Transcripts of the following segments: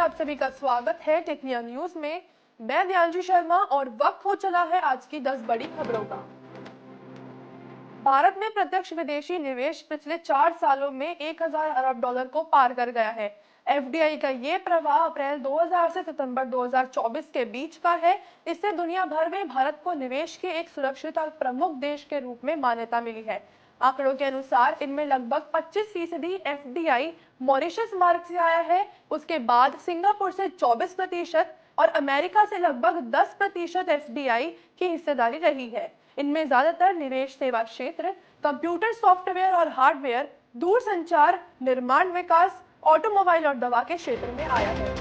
आप सभी का स्वागत है टेक्निया न्यूज में। मैं ध्यानजी शर्मा और वक्त हो चला है आज की 10 बड़ी खबरों का। भारत में प्रत्यक्ष विदेशी निवेश पिछले 4 सालों में 1000 अरब डॉलर को पार कर गया है। एफडीआई का ये प्रवाह अप्रैल 2000 से सितंबर 2024 के बीच का है। इससे दुनिया भर में भारत को निवेश के एक सुरक्षित और प्रमुख देश के रूप में मान्यता मिली है। आंकड़ों के अनुसार इनमें लगभग 25% एफडीआई मॉरिशस मार्ग से आया है। उसके बाद सिंगापुर से 24% और अमेरिका से लगभग 10% एफडीआई की हिस्सेदारी रही है। इनमें ज्यादातर निवेश सेवा क्षेत्र, कंप्यूटर सॉफ्टवेयर और हार्डवेयर, दूरसंचार, निर्माण विकास, ऑटोमोबाइल और दवा के क्षेत्र में आया है।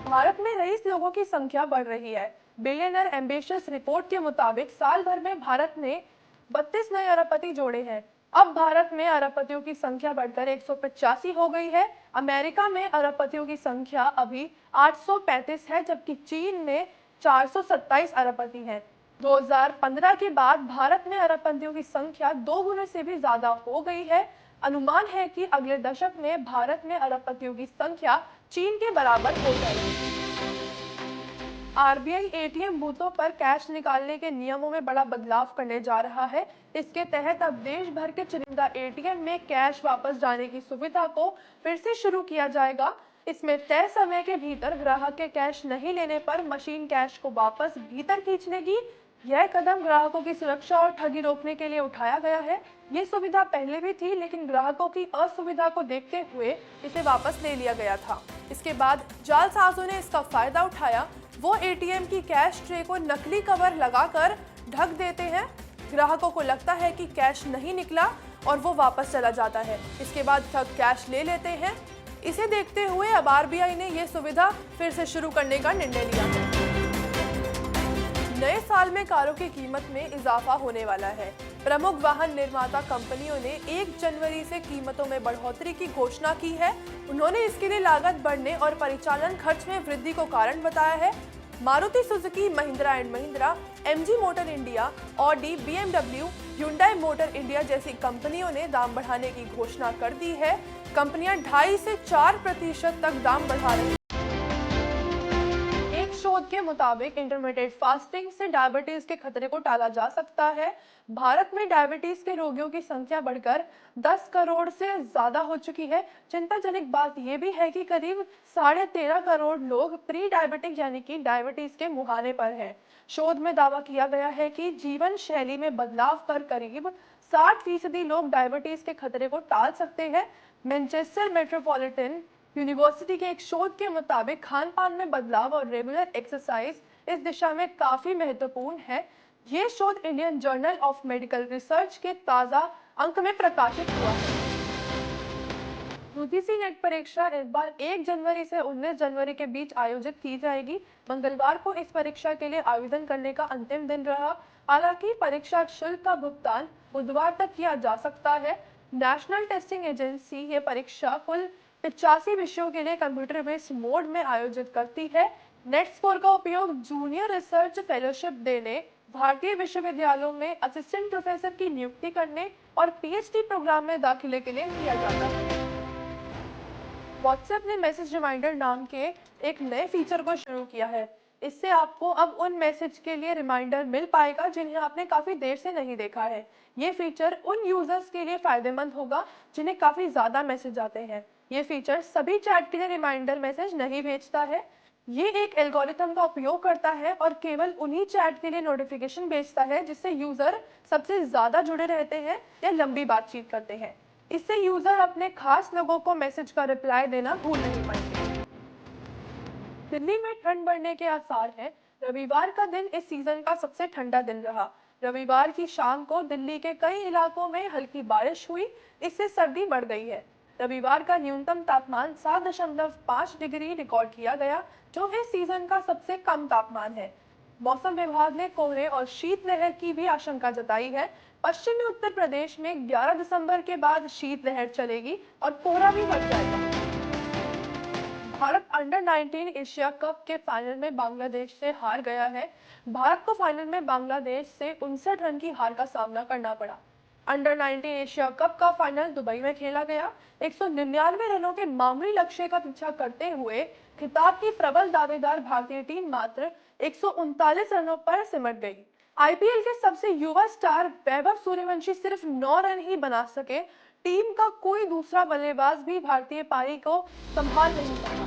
भारत में रईस लोगों की संख्या बढ़ रही है। बिलियनर एम्बिशियस रिपोर्ट के मुताबिक साल भर में भारत ने 32 नए अरबपति जोड़े हैं। अब भारत में अरबपतियों की संख्या बढ़कर 185 हो गई है। अमेरिका में अरबपतियों की संख्या अभी 835 है, जबकि चीन में 427 अरबपति हैं। 2015 के बाद भारत में अरबपतियों की संख्या 2 गुने से भी ज्यादा हो गई है। अनुमान है कि अगले दशक में भारत में अरबपतियों की संख्या चीन के बराबर हो जाएगी। आरबीआई एटीएम बूथों पर कैश निकालने के नियमों में बड़ा बदलाव करने जा रहा है। इसके तहत अब देश भर के चुनिंदा एटीएम में कैश वापस जाने की सुविधा को फिर से शुरू किया जाएगा। इसमें तय समय के भीतर ग्राहक के कैश नहीं लेने पर मशीन कैश को वापस भीतर खींच लेगी। यह कदम ग्राहकों की सुरक्षा और ठगी रोकने के लिए उठाया गया है। ये सुविधा पहले भी थी, लेकिन ग्राहकों की असुविधा को देखते हुए इसे वापस ले लिया गया था। इसके बाद जालसाजों ने इसका फायदा उठाया। वो एटीएम की कैश ट्रे को नकली कवर लगाकर ढक देते हैं। ग्राहकों को लगता है कि कैश नहीं निकला और वो वापस चला जाता है। इसके बाद ठग कैश ले लेते हैं। इसे देखते हुए अब आरबीआई ने ये सुविधा फिर से शुरू करने का निर्णय लिया है। नए साल में कारों की कीमत में इजाफा होने वाला है। प्रमुख वाहन निर्माता कंपनियों ने 1 जनवरी से कीमतों में बढ़ोतरी की घोषणा की है। उन्होंने इसके लिए लागत बढ़ने और परिचालन खर्च में वृद्धि को कारण बताया है। Maruti Suzuki, Mahindra and Mahindra, MG motor India, Audi, BMW, Hyundai motor India जैसी कंपनियों ने दाम बढ़ाने की घोषणा कर दी है। कंपनियां 2.5 से 4% तक दाम बढ़ा रही हैं। एक शोध के मुताबिक इंटरमिटेंट फास्टिंग से डायबिटीज के खतरे को टाला जा सकता है। भारत में डायबिटीज के रोगियों की संख्या बढ़कर 10 करोड़ से ज्यादा हो चुकी है। चिंताजनक बात यह भी है कि करीब 13.5 करोड़ लोग प्री डायबिटिक यानी कि डायबिटीज के मुहाने पर हैं। शोध में दावा किया गया है कि जीवन शैली में बदलाव कर करीब 60% लोग डायबिटीज के खतरे को टाल सकते हैं। मैनचेस्टर मेट्रोपॉलिटन यूनिवर्सिटी के एक शोध के मुताबिक खान पान में बदलाव और रेगुलर एक्सरसाइज इस दिशा में काफी महत्वपूर्ण है। ये शोध Indian journal of medical research के ताजा अंक में प्रकाशित हुआ है। यूजीसी नेट परीक्षा इस बार 1 जनवरी से 19 जनवरी के बीच आयोजित की जाएगी। मंगलवार को इस परीक्षा के लिए आवेदन करने का अंतिम दिन रहा। हालांकि परीक्षा शुल्क का भुगतान बुधवार तक किया जा सकता है। नेशनल टेस्टिंग एजेंसी ये परीक्षा कुल 85 विषयों के लिए कंप्यूटर बेस्ड मोड में आयोजित करती है। नेट स्कोर का उपयोग जूनियर रिसर्च फेलोशिप देने, भारतीय विश्वविद्यालयों में असिस्टेंट प्रोफेसर की नियुक्ति करने और पीएचडी प्रोग्राम में दाखिले के लिए किया जाता है। व्हाट्सएप ने मैसेज रिमाइंडर नाम के एक नए फीचर को शुरू किया है। इससे आपको अब उन मैसेज के लिए रिमाइंडर मिल पाएगा जिन्हें आपने काफी देर से नहीं देखा है। ये फीचर उन यूजर्स के लिए फायदेमंद होगा जिन्हें काफी ज्यादा मैसेज आते हैं। ये फीचर सभी चैट के लिए रिमाइंडर मैसेज नहीं भेजता है। ये एक एल्गोरिथम का उपयोग करता है और केवल उन्हीं चैट के लिए नोटिफिकेशन भेजता है जिससे यूजर सबसे ज्यादा जुड़े रहते हैं या लंबी बातचीत करते हैं। इससे यूजर अपने खास लोगों को मैसेज का रिप्लाई देना भूल नहीं पाएंगे। दिल्ली में ठंड बढ़ने के आसार हैं। रविवार का दिन इस सीजन का सबसे ठंडा दिन रहा। रविवार की शाम को दिल्ली के कई इलाकों में हल्की बारिश हुई। इससे सर्दी बढ़ गई है। रविवार का न्यूनतम तापमान 7.5 डिग्री रिकॉर्ड किया गया, जो इस सीजन का सबसे कम तापमान है। मौसम विभाग ने कोहरे और शीतलहर की भी आशंका जताई है। पश्चिमी उत्तर प्रदेश में 11 दिसंबर के बाद शीतलहर चलेगी और कोहरा भी बढ़ जाएगा। भारत अंडर 19 एशिया कप के फाइनल में बांग्लादेश से हार गया है। भारत को फाइनल में बांग्लादेश से 59 रन की हार का सामना करना पड़ा। अंडर 19 एशिया कप का फाइनल दुबई में खेला गया। 199 रनों के मामूली लक्ष्य का पीछा करते हुए खिताब की प्रबल दावेदार भारतीय टीम मात्र 139 रनों पर सिमट गई। आईपीएल के सबसे युवा स्टार वैभव सूर्यवंशी सिर्फ 9 रन ही बना सके। टीम का कोई दूसरा बल्लेबाज भी भारतीय पारी को संभाल नहीं सका।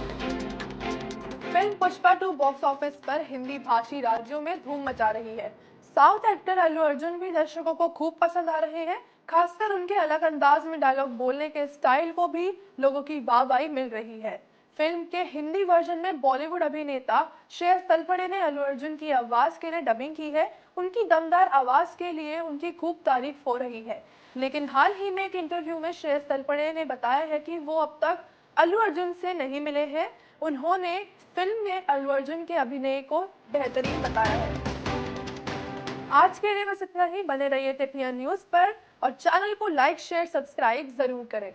फिल्म पुष्पा 2 बॉक्स ऑफिस पर हिंदी भाषी राज्यों में धूम मचा रही है। साउथ एक्टर अल्लू अर्जुन भी दर्शकों को खूब पसंद आ रहे हैं। खासकर उनके अलग अंदाज में डायलॉग बोलने के स्टाइल को भी लोगों की वाहवाही मिल रही है। फिल्म के हिंदी वर्जन में बॉलीवुड अभिनेता श्रेयस तलपड़े ने अल्लू अर्जुन की आवाज के लिए डबिंग की है। उनकी दमदार आवाज के लिए उनकी खूब तारीफ हो रही है। लेकिन हाल ही में एक इंटरव्यू में श्रेयस तलपड़े ने बताया है कि वो अब तक अल्लू अर्जुन से नहीं मिले हैं। उन्होंने फिल्म में अल्लू अर्जुन के अभिनय को बेहतरीन बताया है। आज के लिए बस इतना ही। बने रहिए टिफिया न्यूज पर और चैनल को लाइक शेयर सब्सक्राइब जरूर करें।